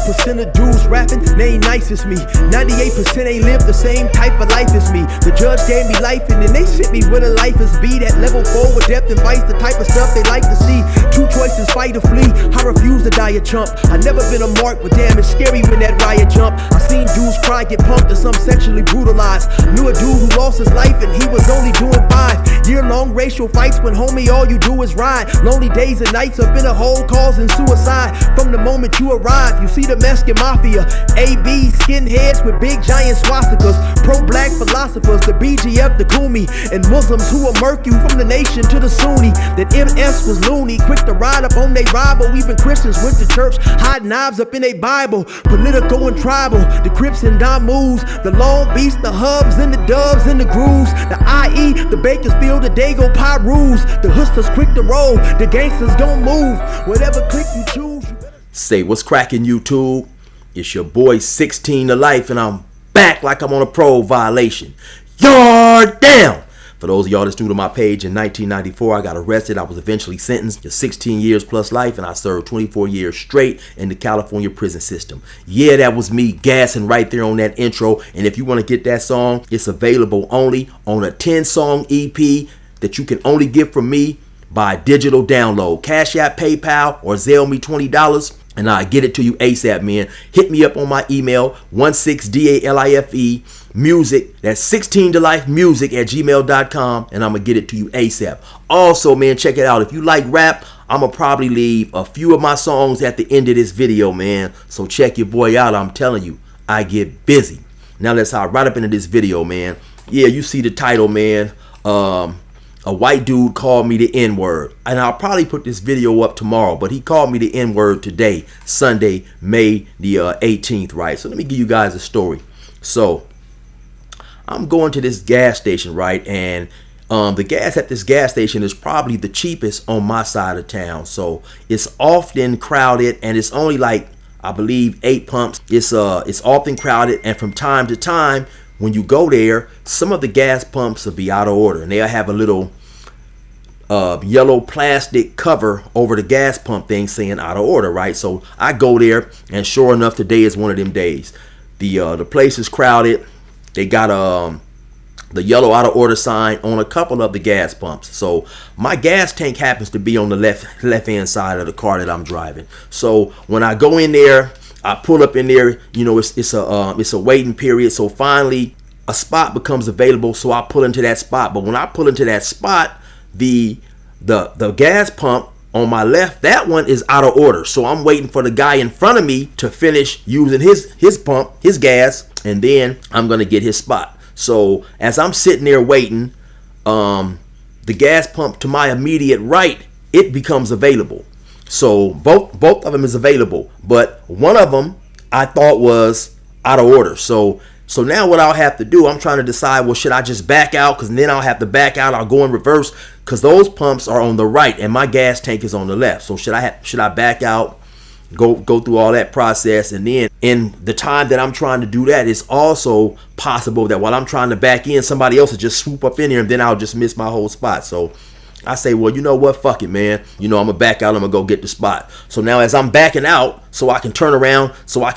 1% of dudes rapping, they ain't nice as me. 98% ain't live the same type of life as me. The judge gave me life and then they sent me where the life is be. That level 4 with depth and vice, the type of stuff they like to see. Two choices, fight or flee. I refuse to die a chump. I never been a mark, but damn, it's scary when that riot jump. I seen dudes cry, get pumped, and some sexually brutalized. Knew a dude who lost his life and he was only doing 5 year-long racial fights when homie all you do is ride. Lonely days and nights up in a hole causing suicide. From the moment you arrive, you see the Mexican mafia, AB skinheads with big giant swastikas, pro-black philosophers, the BGF, the Kumi, and Muslims who will murk you from the nation to the Sunni. That MS was loony, quick to ride up on they rival. Even Christians went to church, hide knives up in a Bible. Political and tribal, the Crips and Damus, the Long Beach, the Hubs and the Dubs and the Grooves, the IE, the Bakersfield, the Dago Pyrus, the Hustlers quick to roll, the gangsters gon' move, whatever click you choose. Say what's cracking, YouTube? It's your boy 16 to life, and I'm back like I'm on a parole violation. Yard down! For those of y'all that's new to my page, in 1994 I got arrested. I was eventually sentenced to 16 years plus life, and I served 24 years straight in the California prison system. Yeah, that was me gassing right there on that intro. And if you want to get that song, it's available only on a 10-song EP that you can only get from me by digital download. Cashapp, PayPal, or Zelle me $20. And I'll get it to you ASAP, man. Hit me up on my email, 16DALIFE music, that's 16tolifemusic@gmail.com, and I'm going to get it to you ASAP. Also, man, check it out. If you like rap, I'm going to probably leave a few of my songs at the end of this video, man. So check your boy out. I'm telling you, I get busy. Now let's hop right up into this video, man. Yeah, you see the title, man. A white dude called me the N-word, and I'll probably put this video up tomorrow, but he called me the N-word today, Sunday, May the 18th, right? So let me give you guys a story. So I'm going to this gas station, right? And the gas at this gas station is probably the cheapest on my side of town. So it's often crowded, and it's only like, I believe, 8 pumps. It's often crowded, and from time to time, when you go there, some of the gas pumps will be out of order, and they'll have a little yellow plastic cover over the gas pump thing saying out of order, right? So I go there, and sure enough, today is one of them days. The place is crowded. They got the yellow out of order sign on a couple of the gas pumps. So my gas tank happens to be on the left hand side of the car that I'm driving. So when I go in there, I pull up in there, you know, it's a waiting period. So finally a spot becomes available, so I pull into that spot. But when I pull into that spot, the gas pump on my left, that one is out of order. So I'm waiting for the guy in front of me to finish using his pump, his gas, and then I'm gonna get his spot. So as I'm sitting there waiting, the gas pump to my immediate right, it becomes available. So both of them is available, but one of them I thought was out of order. So now what I'll have to do, I'm trying to decide, well, should I just back out? Because then I'll have to back out. I'll go in reverse because those pumps are on the right and my gas tank is on the left. So should I back out, go through all that process? And then in the time that I'm trying to do that, it's also possible that while I'm trying to back in, somebody else will just swoop up in here and then I'll just miss my whole spot. So I say, well, you know what? Fuck it, man. You know, I'm gonna back out. I'm gonna go get the spot. So now as I'm backing out, so I can turn around, so I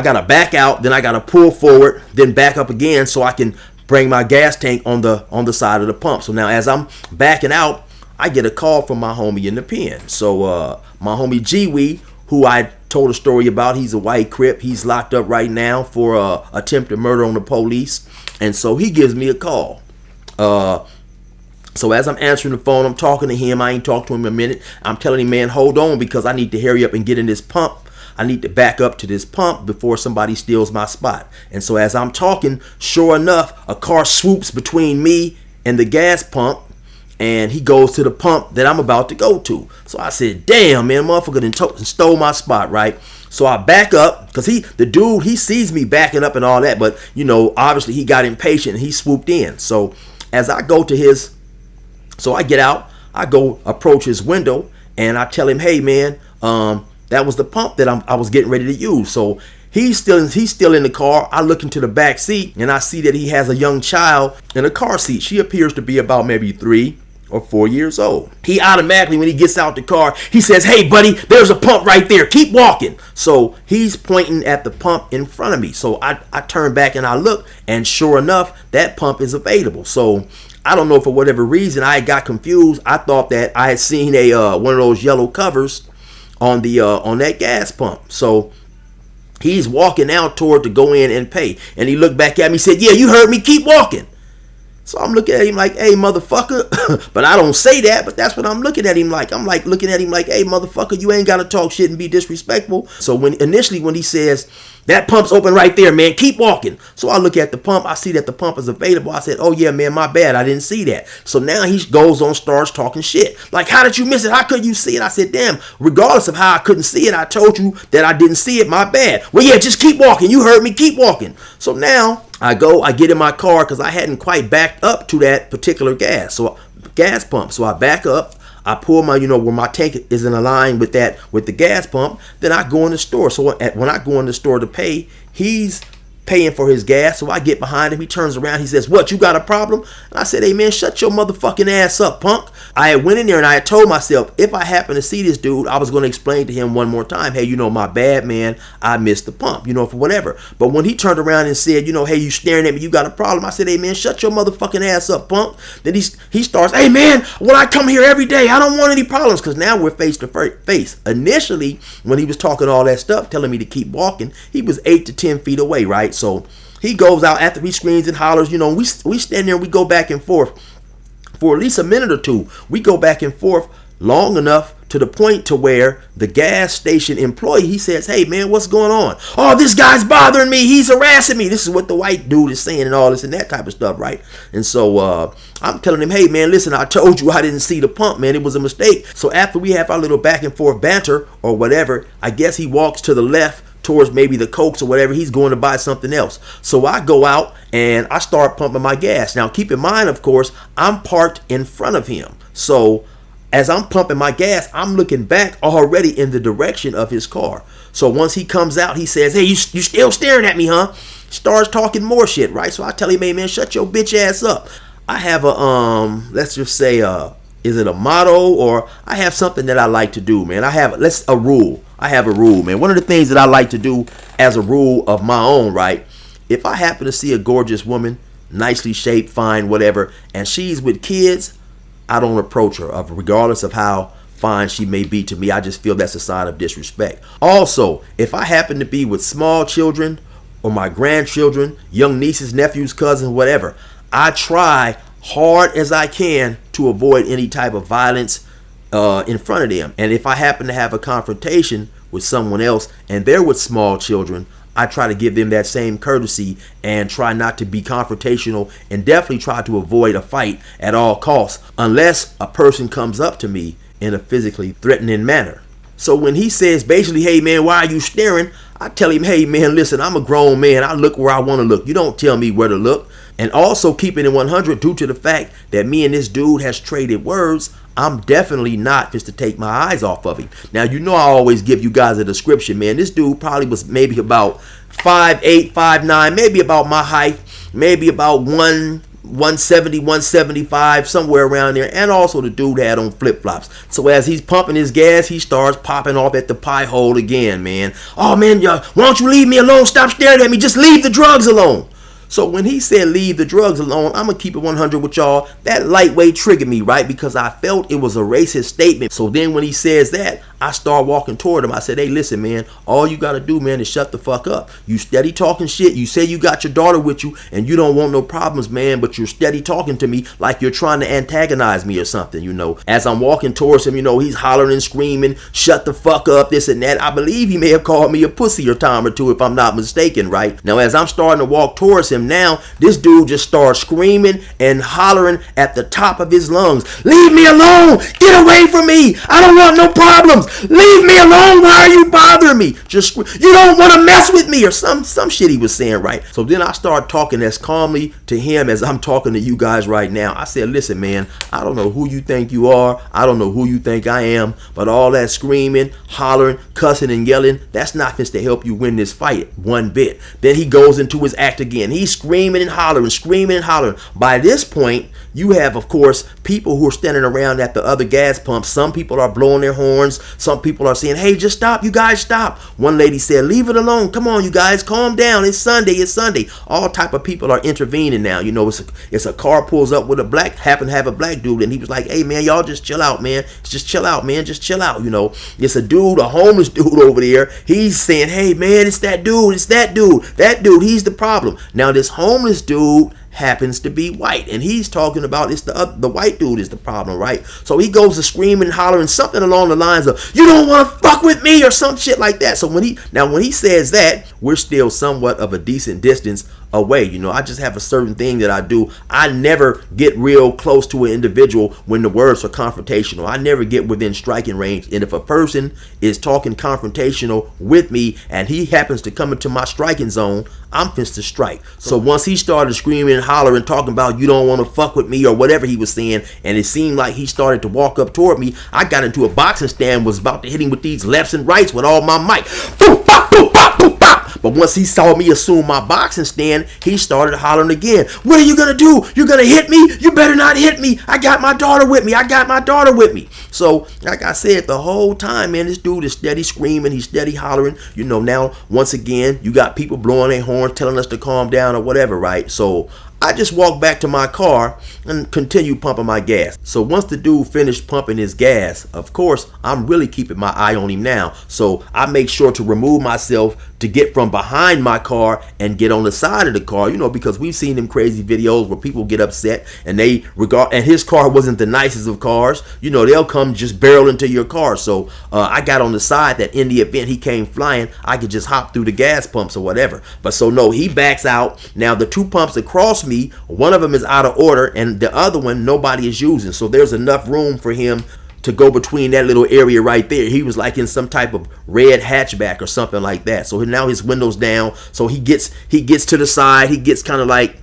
gotta back out, then I gotta pull forward, then back up again, so I can bring my gas tank on the side of the pump. So now as I'm backing out, I get a call from my homie in the pen. So my homie G-Wee, who I told a story about, he's a white Crip. He's locked up right now for attempted murder on the police, and so he gives me a call. So as I'm answering the phone, I'm talking to him. I ain't talked to him in a minute. I'm telling him, man, hold on, because I need to hurry up and get in this pump. I need to back up to this pump before somebody steals my spot. And so as I'm talking, sure enough, a car swoops between me and the gas pump, and he goes to the pump that I'm about to go to. So I said, damn, man, motherfucker done stole my spot, right? So I back up, because the dude, he sees me backing up and all that, but, you know, obviously he got impatient and he swooped in. So as I go to so I get out, I go approach his window, and I tell him, hey, man, that was the pump that I was getting ready to use. So he's still in the car. I look into the back seat, and I see that he has a young child in a car seat. She appears to be about maybe 3 or 4 years old. He automatically, when he gets out the car, he says, hey buddy, there's a pump right there, keep walking. So he's pointing at the pump in front of me. So I turn back and I look, and sure enough, that pump is available. So I don't know, for whatever reason, I got confused. I thought that I had seen a one of those yellow covers on the on that gas pump. So he's walking out toward to go in and pay, and he looked back at me, said, yeah, you heard me, keep walking. So I'm looking at him like, hey, motherfucker. But I don't say that, but that's what I'm looking at him like. I'm like looking at him like, hey, motherfucker, you ain't got to talk shit and be disrespectful. So when he says, that pump's open right there, man, keep walking. So I look at the pump. I see that the pump is available. I said, oh, yeah, man, my bad. I didn't see that. So now he goes on, starts talking shit. Like, how did you miss it? How could you see it? I said, damn, regardless of how I couldn't see it, I told you that I didn't see it. My bad. Well, yeah, just keep walking. You heard me. Keep walking. So now I get in my car because I hadn't quite backed up to that particular gas pump. So I back up. I pull my, where my tank is in a line with the gas pump. Then I go in the store. So when I go in the store to pay, he's paying for his gas. So I get behind him. He turns around. He says, what, you got a problem? And I said, hey, man, shut your motherfucking ass up, punk. I had went in there and I had told myself, if I happen to see this dude, I was going to explain to him one more time, hey, my bad, man, I missed the pump, for whatever. But when he turned around and said, hey, you staring at me, you got a problem? I said, hey, man, shut your motherfucking ass up, punk. Then he starts, hey, man, well, I come here every day. I don't want any problems, because now we're face to face. Initially, when he was talking all that stuff, telling me to keep walking, he was 8 to 10 feet away, right? So he goes out after he screams and hollers, we stand there and we go back and forth for at least a minute or two. We go back and forth long enough to the point to where the gas station employee, he says, hey man, what's going on? Oh, this guy's bothering me. He's harassing me. This is what the white dude is saying and all this and that type of stuff, right? And so I'm telling him, hey man, listen, I told you I didn't see the pump, man. It was a mistake. So after we have our little back and forth banter or whatever, I guess he walks to the left towards maybe the Cokes or whatever. He's going to buy something else. So I go out and I start pumping my gas. Now keep in mind, of course, I'm parked in front of him. So as I'm pumping my gas, I'm looking back already in the direction of his car. So once he comes out, he says, hey, you still staring at me, huh? Starts talking more shit, right? So I tell him, hey man, shut your bitch ass up. I have a let's just say is it a motto, or I have something that I like to do, man. I have a rule. I have a rule, man. One of the things that I like to do as a rule of my own, right? If I happen to see a gorgeous woman, nicely shaped, fine, whatever, and she's with kids, I don't approach her, regardless of how fine she may be to me. I just feel that's a sign of disrespect. Also, if I happen to be with small children or my grandchildren, young nieces, nephews, cousins, whatever, I try hard as I can to avoid any type of violence in front of them. And if I happen to have a confrontation with someone else and they're with small children, I try to give them that same courtesy and try not to be confrontational, and definitely try to avoid a fight at all costs unless a person comes up to me in a physically threatening manner. So when he says basically, hey man, why are you staring? I tell him, hey man, listen, I'm a grown man. I look where I want to look. You don't tell me where to look. And also keeping it 100, due to the fact that me and this dude has traded words, I'm definitely not just to take my eyes off of him. Now, I always give you guys a description, man. This dude probably was maybe about 5'8", 5'9", maybe about my height, maybe about 170, 175, somewhere around there. And also the dude had on flip-flops. So as he's pumping his gas, he starts popping off at the pie hole again, man. Oh, man, why don't you leave me alone? Stop staring at me. Just leave the drugs alone. So when he said leave the drugs alone, I'm going to keep it 100 with y'all. That lightweight triggered me, right? Because I felt it was a racist statement. So then when he says that, I start walking toward him. I said, hey, listen, man, all you got to do, man, is shut the fuck up. You steady talking shit. You say you got your daughter with you and you don't want no problems, man, but you're steady talking to me like you're trying to antagonize me or something, As I'm walking towards him, he's hollering and screaming, shut the fuck up, this and that. I believe he may have called me a pussy a time or two, if I'm not mistaken, right? Now, as I'm starting to walk towards him now, this dude just starts screaming and hollering at the top of his lungs. Leave me alone! Get away from me! I don't want no problems! Leave me alone! Why are you bothering me? Just you don't want to mess with me, or some shit he was saying, right? So then I start talking as calmly to him as I'm talking to you guys right now. I said, listen, man, I don't know who you think you are. I don't know who you think I am, but all that screaming, hollering, cussing, and yelling, that's not just to help you win this fight one bit. Then he goes into his act again. He's he's screaming and hollering, screaming and hollering. By this point, you have, of course, people who are standing around at the other gas pumps. Some people are blowing their horns. Some people are saying, hey, just stop, you guys, stop. One lady said, leave it alone. Come on, you guys, calm down. It's Sunday. It's Sunday. All type of people are intervening now. You know, it's a car pulls up with a black, happen to have a black dude, and he was like, hey, man, y'all just chill out, man. Just chill out, man. Just chill out. You know, it's a dude, a homeless dude over there. He's saying, hey, man, it's that dude. It's that dude. That dude, he's the problem. Now, this homeless dude happens to be white, and he's talking about it's the white dude is the problem, right? So he goes to screaming and hollering something along the lines of, you don't want to fuck with me, or some shit like that. So when he says that, we're still somewhat of a decent distance away. You know, I just have a certain thing that I do. I never get real close to an individual when the words are confrontational. I never get within striking range. And if a person is talking confrontational with me and he happens to come into my striking zone, I'm finished to strike. So once he started screaming and hollering, talking about you don't want to fuck with me or whatever he was saying, and it seemed like he started to walk up toward me, I got into a boxing stand, was about to hit him with these lefts and rights with all my might. Boop, bop, boop, bop, boop, bop. But once he saw me assume my boxing stand, he started hollering again. What are you going to do? You're going to hit me? You better not hit me. I got my daughter with me. I got my daughter with me. So, like I said, the whole time, man, this dude is steady screaming. He's steady hollering. You know, now, once again, you got people blowing their horns, telling us to calm down or whatever, right? So, I just walked back to my car and continued pumping my gas. So once the dude finished pumping his gas, of course, I'm really keeping my eye on him now. So I make sure to remove myself to get from behind my car and get on the side of the car, you know, because we've seen them crazy videos where people get upset and and his car wasn't the nicest of cars. You know, they'll come just barrel into your car. So I got on the side that in the event he came flying, I could just hop through the gas pumps or whatever. But so no, he backs out. Now the two pumps across me, one of them is out of order and the other one nobody is using. So there's enough room for him to go between that little area right there. He was like in some type of red hatchback or something like that. So now his window's down. So he gets to the side. He gets kind of like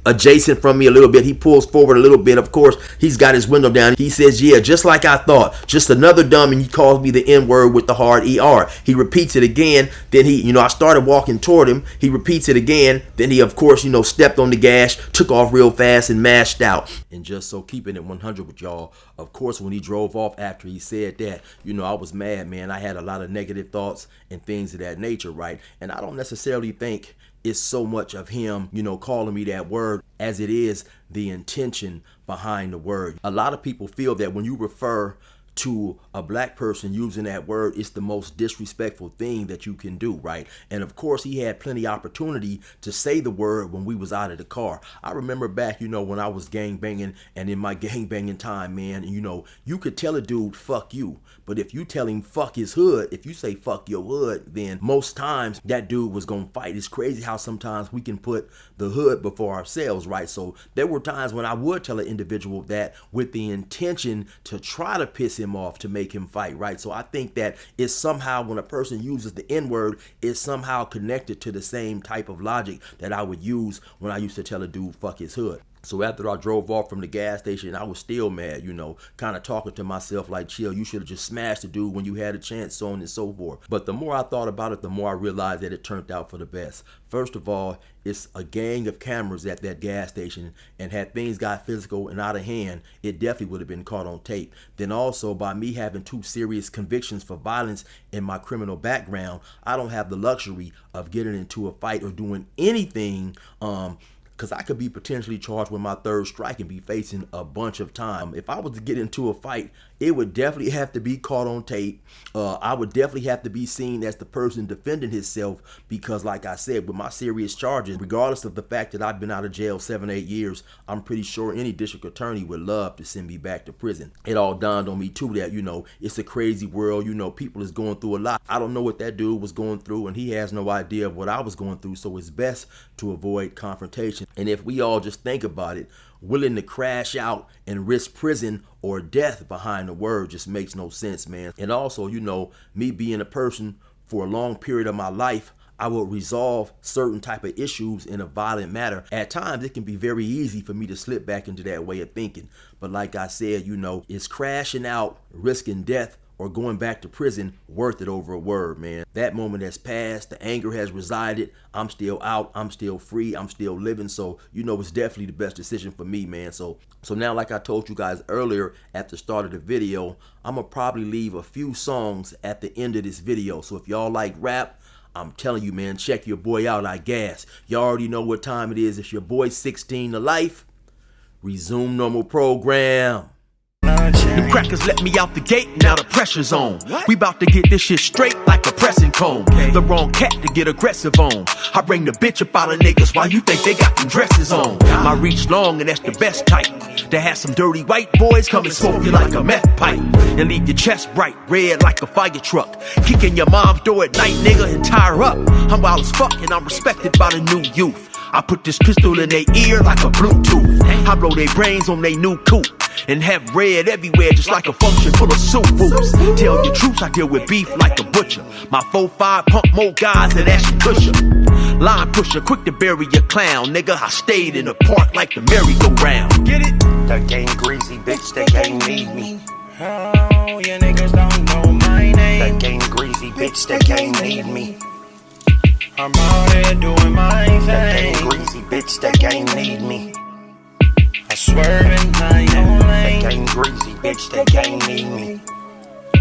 adjacent from me a little bit. He pulls forward a little bit. Of course, he's got his window down. He says, yeah, just like I thought. Just another dumb, and he calls me the N-word with the hard ER. He repeats it again. Then I started walking toward him. He repeats it again. Then he, of course, stepped on the gas, took off real fast and mashed out. And just so keeping it 100 with y'all, of course, when he drove off after he said that, I was mad, man. I had a lot of negative thoughts and things of that nature, right? And I don't necessarily think it's so much of him, calling me that word as it is the intention behind the word. A lot of people feel that when you refer to a black person using that word, it's the most disrespectful thing that you can do, right? And of course, he had plenty opportunity to say the word when we was out of the car. I remember back, when I was gang banging, and in my gang banging time, man, you could tell a dude, fuck you. But if you tell him fuck his hood, if you say fuck your hood, then most times that dude was gonna fight. It's crazy how sometimes we can put the hood before ourselves, right? So there were times when I would tell an individual that with the intention to try to piss him off, to make him fight, right? So I think that it's somehow, when a person uses the N-word, it's somehow connected to the same type of logic that I would use when I used to tell a dude fuck his hood. So after I drove off from the gas station, I was still mad, kind of talking to myself like, chill, you should have just smashed the dude when you had a chance, so on and so forth. But the more I thought about it, the more I realized that it turned out for the best. First of all, it's a gang of cameras at that gas station, and had things got physical and out of hand, it definitely would have been caught on tape. Then also, by me having 2 serious convictions for violence in my criminal background, I don't have the luxury of getting into a fight or doing anything because I could be potentially charged with my 3rd strike and be facing a bunch of time. If I was to get into a fight, it would definitely have to be caught on tape. I would definitely have to be seen as the person defending himself, because like I said, with my serious charges, regardless of the fact that I've been out of jail 7-8 years, I'm pretty sure any district attorney would love to send me back to prison. It all dawned on me too that, it's a crazy world. People is going through a lot. I don't know what that dude was going through, and he has no idea of what I was going through. So it's best to avoid confrontation. And if we all just think about it, willing to crash out and risk prison or death behind the word just makes no sense, man. And also, me being a person for a long period of my life, I will resolve certain type of issues in a violent manner. At times, it can be very easy for me to slip back into that way of thinking. But like I said, it's crashing out, risking death, or going back to prison worth it over a word, man. That moment has passed. The anger has resided. I'm still out. I'm still free. I'm still living. So, you know, it's definitely the best decision for me, man. So now, like I told you guys earlier at the start of the video, I'm going to probably leave a few songs at the end of this video. So if y'all like rap, I'm telling you, man, check your boy out. I gas. Y'all already know what time it is. It's your boy 16 to life. Resume normal program. Them crackers let me out the gate, now the pressure's on. We bout to get this shit straight like a pressing comb. The wrong cat to get aggressive on. I bring the bitch up out of niggas while you think they got them dresses on. My reach long and that's the best type. To have some dirty white boys come and smoke you like a meth pipe. And leave your chest bright red like a fire truck. Kicking your mom's door at night, nigga, and tie her up. I'm wild as fuck and I'm respected by the new youth. I put this pistol in their ear like a Bluetooth. I blow their brains on their new coupe. And have red everywhere just like a function full of soup whoops. Tell your troops I deal with beef like a butcher. My 4-5 pump more guys than Ashton Kutcher. Line pusher, quick to bury your clown. Nigga, I stayed in the park like the merry-go-round. Get it? The game greasy, bitch, the game need me. Oh, you niggas don't know my name. The game greasy, bitch, the game need me. I'm out here doing my thing. The game greasy, bitch, the game need me. I swerving my own lane. The game greasy, bitch, the game need me.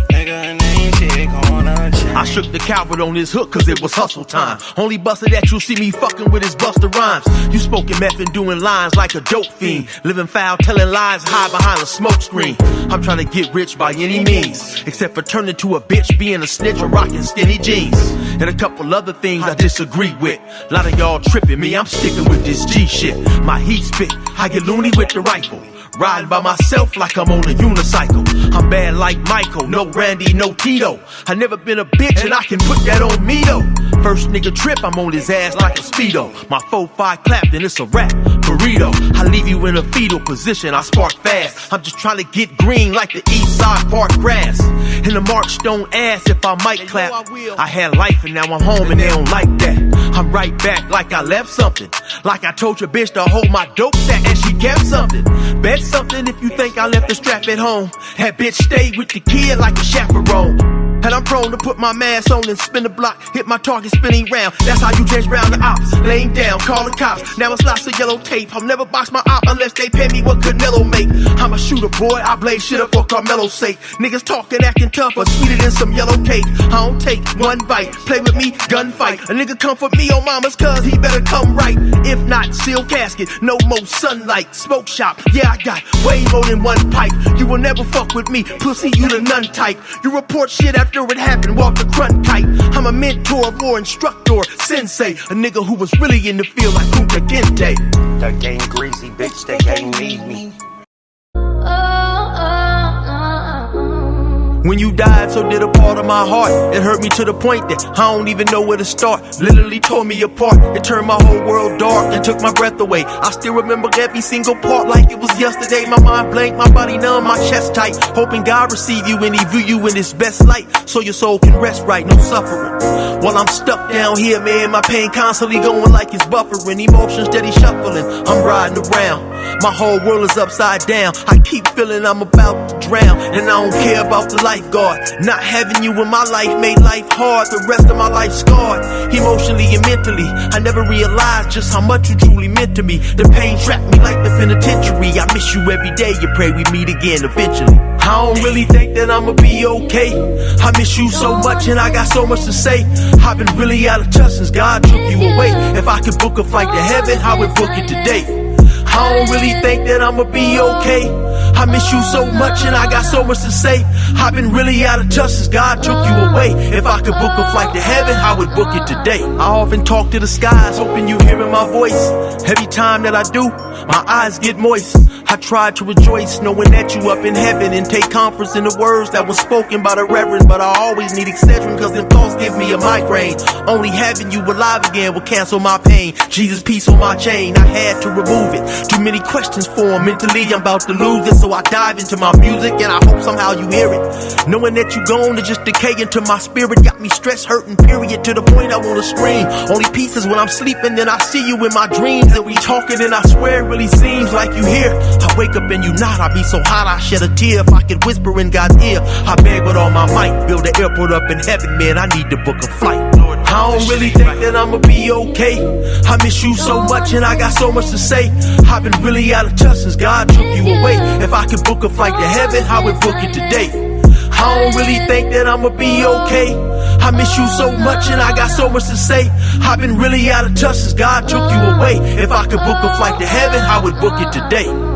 Nigga, ain't shit gonna change. I shook the coward on his hook cause it was hustle time. Only busted that you'll see me fucking with his Buster Rhymes. You spoken meth and doing lines like a dope fiend. Living foul, telling lies, hide behind a smoke screen. I'm trying to get rich by any means, except for turning to a bitch, being a snitch, or rocking skinny jeans. And a couple other things I disagree with. A lot of y'all tripping me, I'm sticking with this G shit. My heat spit, I get loony with the rifle. Riding by myself like I'm on a unicycle. I'm bad like Michael, no Randy, no Tito. I never been a bitch and I can put that on me though. First nigga trip, I'm on his ass like a Speedo. My 4-5 clapped and it's a rap, burrito. I leave you in a fetal position, I spark fast. I'm just trying to get green like the east side park grass. And the march don't ask if I might clap. I had life and now I'm home and they don't like that. I'm right back like I left something. Like I told your bitch to hold my dope sack and she kept something. Bet something if you think I left the strap at home. That bitch stayed with the kid like a chaperone. And I'm prone to put my mask on and spin the block, hit my target spinning round. That's how you chase round the ops. Laying down, call the cops. Now it's lots of yellow tape. I'll never box my op unless they pay me what Canelo make. I'm a shooter, boy. I blaze shit up for Carmelo's sake. Niggas talking, acting tough, but sweeter than some yellow cake. I don't take one bite. Play with me, gunfight. A nigga come for me on mama's cuz he better come right. If not, seal casket, no more sunlight. Smoke shop, yeah, I got way more than one pipe. You will never fuck with me, pussy, you the nun type. You report shit after it happened, walk the front kite. I'm a mentor, war instructor, sensei. A nigga who was really in the field like Kunta Kinte. The game greasy, bitch, the game need me. When you died, so did a part of my heart. It hurt me to the point that I don't even know where to start. Literally tore me apart. It turned my whole world dark and took my breath away. I still remember every single part like it was yesterday. My mind blank, my body numb, my chest tight. Hoping God receive you and he view you in his best light, so your soul can rest right, no suffering. While I'm stuck down here, man, my pain constantly going like it's buffering. Emotions steady shuffling, I'm riding around. My whole world is upside down. I keep feeling I'm about to drown, and I don't care about the lifeguard. Not having you in my life made life hard. The rest of my life scarred, emotionally and mentally. I never realized just how much you truly meant to me. The pain trapped me like the penitentiary. I miss you every day and pray we meet again eventually. I don't really think that I'ma be okay. I miss you so much and I got so much to say. I've been really out of touch since God took you away. If I could book a flight to heaven, I would book it today. I don't really think that I'ma be okay. I miss you so much and I got so much to say. I've been really out of touch since God took you away. If I could book a flight to heaven, I would book it today. I often talk to the skies, hoping you hearing my voice. Every time that I do, my eyes get moist. I try to rejoice knowing that you up in heaven and take comfort in the words that were spoken by the reverend. But I always need Excedrin cause them thoughts give me a migraine. Only having you alive again will cancel my pain. Jesus, peace on my chain, I had to remove it. Too many questions for him, mentally I'm about to lose it. So so I dive into my music and I hope somehow you hear it. Knowing that you gone to just decay into my spirit got me stressed, hurting, period, to the point I wanna scream. Only peace is when I'm sleeping, then I see you in my dreams, and we talking, and I swear it really seems like you here. I wake up and you not, I be so hot I shed a tear. If I could whisper in God's ear, I beg with all my might, build an airport up in heaven, man, I need to book a flight. I don't really think that I'ma be okay. I miss you so much and I got so much to say. I've been really out of touch since God took you away. If I could book a flight to heaven, I would book it today. I don't really think that I'ma be okay. I miss you so much and I got so much to say. I've been really out of touch since God took you away. If I could book a flight to heaven, I would book it today.